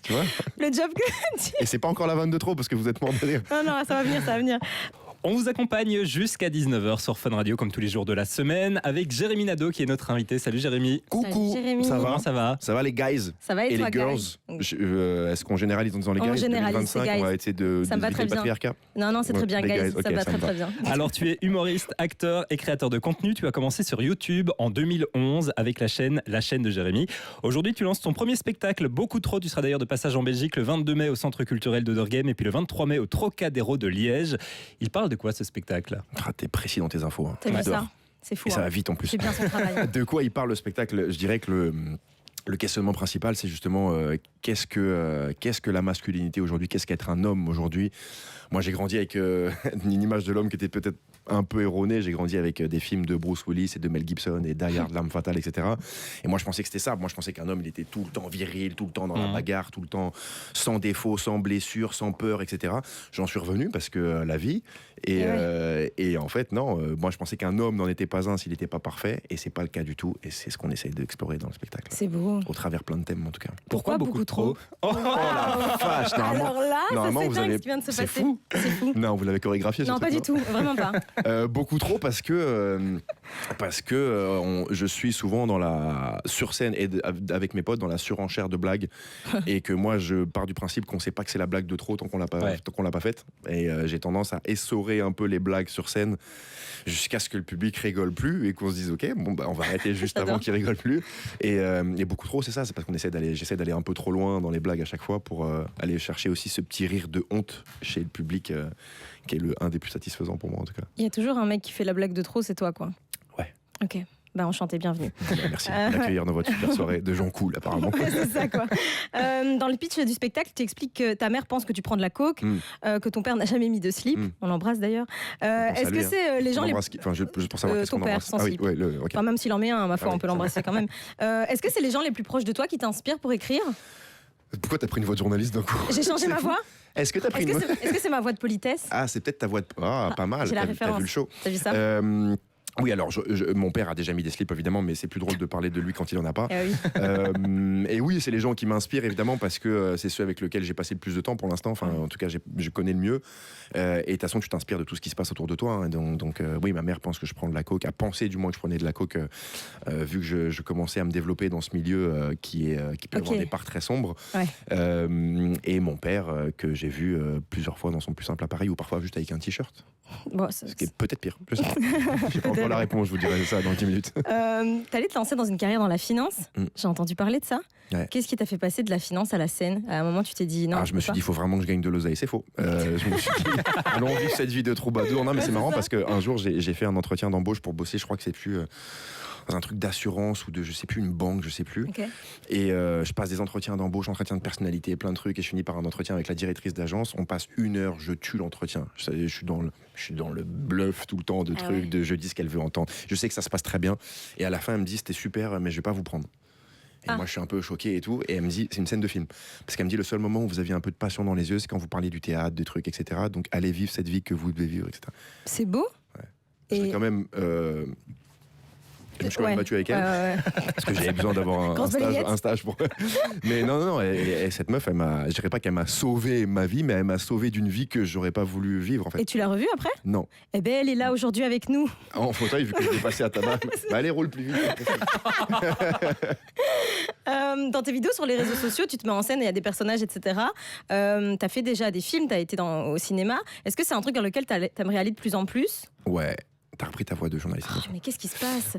Tu vois ? Le job que tu... Et c'est pas encore la vanne de trop parce que vous êtes mort de rire. Non, ça va venir, ça va venir. On vous accompagne jusqu'à 19h sur Fun Radio, comme tous les jours de la semaine, avec Jérémy Nadeau qui est notre invité. Salut Jérémy. Coucou, Salut, Jérémy. ça va ? Comment ça va ? Ça va les guys ? Ça va et Et toi, les girls, guys? est-ce qu'on généralise en disant les On guys généralise, 2025, les guys. on va essayer de Ça me va éviter très le bien. patriarcat. Non, c'est très bien, les guys. guys, ok, ça va ça me très bien. Alors tu es humoriste, acteur et créateur de contenu. Tu as commencé sur YouTube en 2011 avec la chaîne de Jérémy. Aujourd'hui tu lances ton premier spectacle, Beaucoup trop. Tu seras d'ailleurs de passage en Belgique le 22 mai au Centre culturel de Dorghem et puis le 23 mai au Trocadéro de Liège. Il parle de quoi ce spectacle ? Ah, t'es précis dans tes infos. Hein. T'as vu J'adore. ça ? C'est fou. Et ça va vite en plus. C'est bien son travail. De quoi il parle le spectacle ? Je dirais que le questionnement principal, c'est justement qu'est-ce que la masculinité aujourd'hui ? Qu'est-ce qu'être un homme aujourd'hui ? Moi, j'ai grandi avec une image de l'homme qui était peut-être un peu erronée. J'ai grandi avec des films de Bruce Willis et de Mel Gibson et Die Hard, L'Arme Fatale, etc. Et moi, je pensais que c'était ça. Moi, je pensais qu'un homme, il était tout le temps viril, tout le temps dans la bagarre, tout le temps sans défaut, sans blessure, sans peur, etc. J'en suis revenu parce que la vie. Et en fait, non. Moi, je pensais qu'un homme n'en était pas un s'il n'était pas parfait. Et c'est pas le cas du tout. Et c'est ce qu'on essaye d'explorer dans le spectacle. C'est beau. Au travers plein de thèmes, en tout cas. Pourquoi beaucoup trop ? Oh la vache, Alors là, normalement, ça c'est vous dingue avez- ce qui vient de se c'est passer. fou. C'est fou. Non, vous l'avez chorégraphié. ce Non, pas truc, du tout, vraiment pas. Beaucoup trop parce que je suis souvent sur scène et avec mes potes dans la surenchère de blagues et que moi je pars du principe qu'on sait pas que c'est la blague de trop tant qu'on l'a pas faite et j'ai tendance à essorer un peu les blagues sur scène jusqu'à ce que le public rigole plus et qu'on se dise ok bon bah on va arrêter juste avant qu'il rigole plus et beaucoup trop c'est ça, c'est parce qu'on j'essaie d'aller un peu trop loin dans les blagues à chaque fois pour aller chercher aussi ce petit rire de honte chez le public qui est un des plus satisfaisants pour moi en tout cas. Il y a toujours un mec qui fait la blague de trop, c'est toi quoi. Ouais. Ok. Bah enchanté, bienvenue. Merci d'accueillir dans votre super soirée de gens cool apparemment. Ouais, c'est ça quoi. Dans le pitch du spectacle, tu expliques que ta mère pense que tu prends de la coke, que ton père n'a jamais mis de slip. On l'embrasse d'ailleurs. Est-ce que c'est les gens les... Enfin, je pense savoir qu'est-ce ton qu'on père embrasse. sans slip. Oui, ok. Enfin, même s'il en met un, ma foi, Ah oui, on peut l'embrasser quand même. Est-ce que c'est les gens les plus proches de toi qui t'inspirent pour écrire ? Pourquoi t'as pris une voix de journaliste d'un coup ? J'ai changé ma voix. Est-ce que t'as pris Est-ce que c'est ma voix de politesse ? Ah, c'est peut-être ta voix de... Ah, pas mal. J'ai la T'as référence. vu le show. T'as vu ça ? Oui, alors mon père a déjà mis des slips évidemment, mais c'est plus drôle de parler de lui quand il en a pas. Oui. Et oui, c'est les gens qui m'inspirent évidemment parce que c'est ceux avec lesquels j'ai passé le plus de temps pour l'instant. Enfin, en tout cas, je connais le mieux. Et de toute façon, tu t'inspires de tout ce qui se passe autour de toi. Hein. Donc oui, ma mère pense que je prends de la coke, a pensé du moins que je prenais de la coke, vu que je commençais à me développer dans ce milieu qui peut avoir des parts très sombres. Ouais. Et mon père que j'ai vu plusieurs fois dans son plus simple appareil ou parfois juste avec un t-shirt. Bon, Ce qui est peut-être pire. Je sais pas. J'ai pas encore la réponse, je vous dirai ça dans 10 minutes. T'allais te lancer dans une carrière dans la finance. J'ai entendu parler de ça. Ouais. Qu'est-ce qui t'a fait passer de la finance à la scène ? À un moment, tu t'es dit non. Je me suis dit, il faut vraiment que je gagne de l'oseille. C'est faux. Je me suis dit, allons vivre cette vie de troubadour. Non, mais c'est marrant parce qu'un jour, j'ai fait un entretien d'embauche pour bosser. Je crois que c'est plus dans un truc d'assurance ou de, je sais plus, une banque, je sais plus. Okay. Et je passe des entretiens d'embauche, entretiens de personnalité, plein de trucs. Et je finis par un entretien avec la directrice d'agence. On passe 1 heure, je tue l'entretien. Je suis dans le bluff tout le temps de trucs, ouais. de je dis ce qu'elle veut entendre. Je sais que ça se passe très bien. Et à la fin, elle me dit, c'était super, mais je vais pas vous prendre. Et moi, je suis un peu choqué et tout. Et elle me dit, c'est une scène de film. Parce qu'elle me dit, le seul moment où vous aviez un peu de passion dans les yeux, c'est quand vous parliez du théâtre, des trucs, etc. Donc, allez vivre cette vie que vous devez vivre, etc. C'est beau. Ouais. Je suis quand même... Je me suis quand même battu avec elle. Parce que j'avais besoin d'avoir un stage pour... Mais non. Et cette meuf, je dirais pas qu'elle m'a sauvé ma vie, mais elle m'a sauvé d'une vie que j'aurais pas voulu vivre, en fait. Et tu l'as revue après ? Non. Eh ben, elle est là aujourd'hui avec nous. En fauteuil, vu que je vais passer à tabac. Allez, roule plus vite. Dans tes vidéos sur les réseaux sociaux, tu te mets en scène et il y a des personnages, etc. T'as fait déjà des films, t'as été au cinéma. Est-ce que c'est un truc dans lequel t'aimerais aller de plus en plus ? Ouais. T'as repris ta voix de journaliste. Mais qu'est-ce qui se passe ?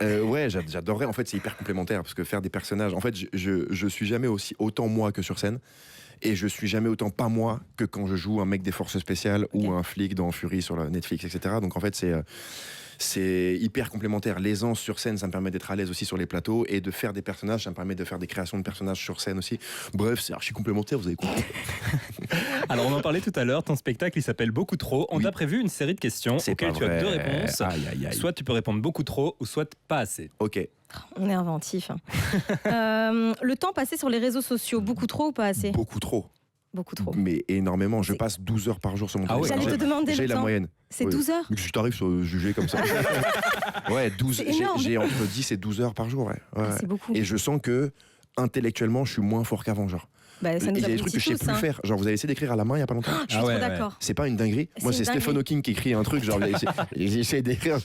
Ouais, j'adorerais. En fait, c'est hyper complémentaire parce que faire des personnages. En fait, je suis jamais autant moi que sur scène, et je suis jamais autant pas moi que quand je joue un mec des forces spéciales ou un flic dans Fury sur la Netflix, etc. Donc en fait, c'est hyper complémentaire. L'aisance sur scène, ça me permet d'être à l'aise aussi sur les plateaux, et de faire des personnages, ça me permet de faire des créations de personnages sur scène aussi. Bref, c'est archi complémentaire, vous avez compris. Alors on en parlait tout à l'heure, ton spectacle il s'appelle Beaucoup trop. On t'a prévu une série de questions auxquelles tu as 2 réponses. Aïe. Soit tu peux répondre beaucoup trop, ou soit pas assez. Ok. On est inventif. Le temps passé sur les réseaux sociaux, beaucoup trop ou pas assez ? Beaucoup trop. Beaucoup trop. Mais énormément. Je passe 12 heures par jour sur mon téléphone. J'allais te demander J'ai le la temps. moyenne. C'est 12 heures ? Je t'arrive sur juger comme ça. Ouais, 12. J'ai entre 10 et 12 heures par jour. Ouais. C'est beaucoup. Et je sens que intellectuellement, je suis moins fort qu'avant, genre. Bah, ça Il nous y a des trucs que je sais tous, plus hein. faire. Genre, vous avez essayé d'écrire à la main il y a pas longtemps. Je suis trop d'accord. C'est pas une dinguerie. C'est Moi, une c'est dinguerie. Stephen Hawking qui écrit un truc, genre, il essaie d'écrire.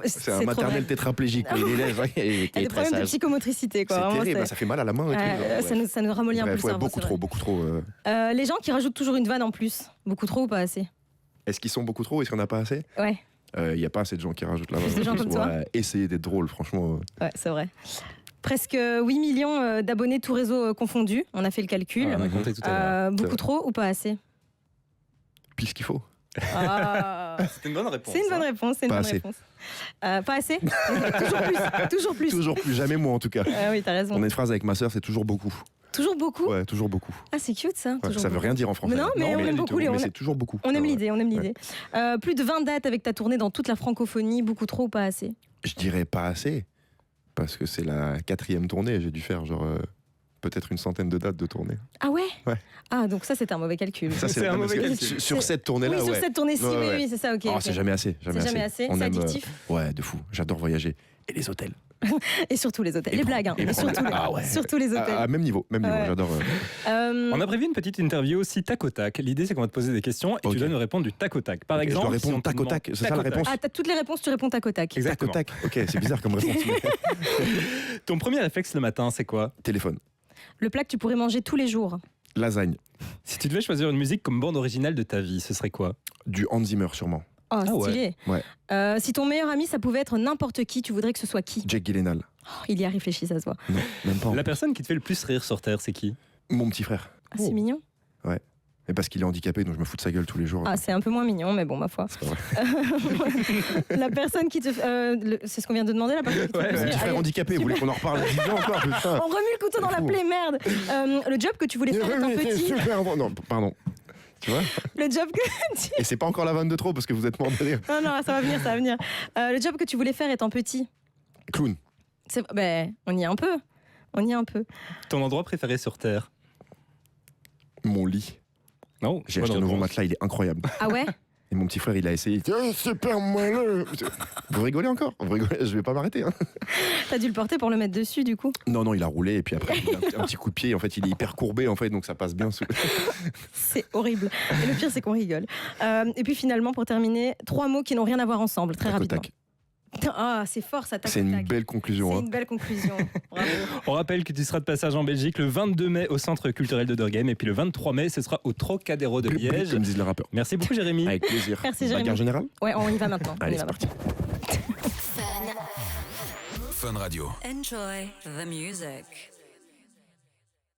C'est un maternel tétraplégique. Quoi. Il est là, genre, Il et y a qui est des très problèmes de sage. psychomotricité, quoi. C'est Vraiment, terrible, c'est- ça fait mal à la main et tout. genre, ça nous ramollit un peu le Bref, ouais, cerveau. beaucoup c'est trop, vrai. beaucoup trop. Les gens qui rajoutent toujours une vanne en plus. Beaucoup trop ou pas assez? Est-ce qu'ils sont beaucoup trop? Est-ce qu'on n'a pas assez? Ouais, Il n'y a pas assez de gens qui rajoutent la main. Plus de gens comme toi. Essayez d'être drôle, franchement. ouais, c'est vrai. Presque 8 millions d'abonnés tous réseaux confondus. On a fait le calcul. On a compté tout à l'heure. Beaucoup vrai. trop ou pas assez? Pile ce qu'il faut. Ah. C'était une bonne réponse. C'est une bonne réponse, c'est une Pas bonne assez. réponse. Pas assez? Toujours plus, toujours plus. Toujours plus, jamais moi en tout cas. Ah oui, t'as raison. On a une phrase avec ma sœur, c'est toujours beaucoup. Toujours beaucoup? Ouais, toujours beaucoup. Ah, c'est cute ça. Ouais, toujours ça veut beaucoup. rien dire en français. Mais non, mais on rien aime du beaucoup tout. les- Mais c'est toujours beaucoup. On aime Ouais. l'idée, on aime l'idée. Plus de 20 dates avec ta tournée dans toute la francophonie, beaucoup trop ou pas assez? Je dirais pas assez, parce que c'est la 4e tournée. J'ai dû faire genre peut-être une centaine de dates de tournée. Ah ouais? Ouais. Ah, donc ça c'était un mauvais calcul. Ça, C'est un parce mauvais que calcul. Sur cette tournée-là, oui, sur ouais. cette tournée-ci, Ouais, oui, ouais. oui, c'est ça, ok. Oh, ok. c'est jamais assez. C'est jamais assez, On c'est aime, addictif. Ouais, de fou. J'adore voyager. Et les hôtels. Et surtout les hôtels. Et Les prendre- blagues, hein, et mais prendre- surtout, Ah ouais. surtout les hôtels. Même niveau, Ouais. j'adore. On a prévu une petite interview aussi tac au tac. L'idée, c'est qu'on va te poser des questions et Ok. tu dois nous répondre du tac au tac. Par Ok, je dois exemple, répondre on te tac au demande- tac, c'est ça la au tac. réponse Ah, t'as toutes les réponses, tu réponds tac au tac. Exactement. Tac au tac. Ok, c'est bizarre comme réponse. Ton premier réflexe le matin, c'est quoi? Téléphone. Le plat que tu pourrais manger tous les jours. Lasagne. Si tu devais choisir une musique comme bande originale de ta vie, ce serait quoi? Du Hans Zimmer sûrement. Oh, Ah ouais. stylé. Ouais. Si ton meilleur ami, ça pouvait être n'importe qui, tu voudrais que ce soit qui? Jack Gyllenhaal. Oh, il y a réfléchi, ça se voit. Non, même pas. La personne qui te fait le plus rire sur Terre, c'est qui? Mon petit frère. Ah, c'est Oh. mignon. Mais parce qu'il est handicapé, donc je me fous de sa gueule tous les jours. Ah, c'est un peu moins mignon, mais bon, ma foi. C'est pas vrai. La personne qui te. C'est ce qu'on vient de demander, la personne qui te fait Ouais, le plus Mon petit rire. frère Allez, handicapé, vous voulez qu'on en reparle 10 ans encore, putain. on remue le couteau dans la Fou. plaie, merde. Le job que tu voulais faire étant C'est petit. super bon. Non, pardon. Tu vois? Le job que. Et c'est pas encore la vanne de trop parce que vous êtes mort de rire. Non, non, ça va venir, ça va venir. Le job que tu voulais faire étant petit. Clown. On y est un peu. On y est un peu. Ton endroit préféré sur Terre? Mon lit. Non, J'ai bonne acheté un nouveau réponse. matelas, il est incroyable. Ah ouais? Et mon petit frère, il a essayé. Il dit, oh, super moelleux. Vous rigolez encore? Vous rigolez? Je vais pas m'arrêter. Hein. T'as dû le porter pour le mettre dessus, du coup. Non, il a roulé et puis après, il a un petit coup de pied. En fait, il est hyper courbé, en fait, donc ça passe bien sous. C'est horrible. Et le pire, c'est qu'on rigole. Et puis finalement, pour terminer, 3 mots qui n'ont rien à voir ensemble, très Tac au rapidement. tac. Ah, c'est fort, ça tac C'est au une tac. belle conclusion. C'est Hein. une belle conclusion. Bravo. On rappelle que tu seras de passage en Belgique le 22 mai au Centre culturel de Durgheim et puis le 23 mai, ce sera au Trocadéro de Blip, blip, Liège. comme disent les rappeurs. Merci beaucoup, Jérémy. Avec plaisir. Merci, Jérémy. Bagarre générale? Ouais, on y va maintenant. On y Allez, va c'est maintenant. parti. Fun Radio. Enjoy the music.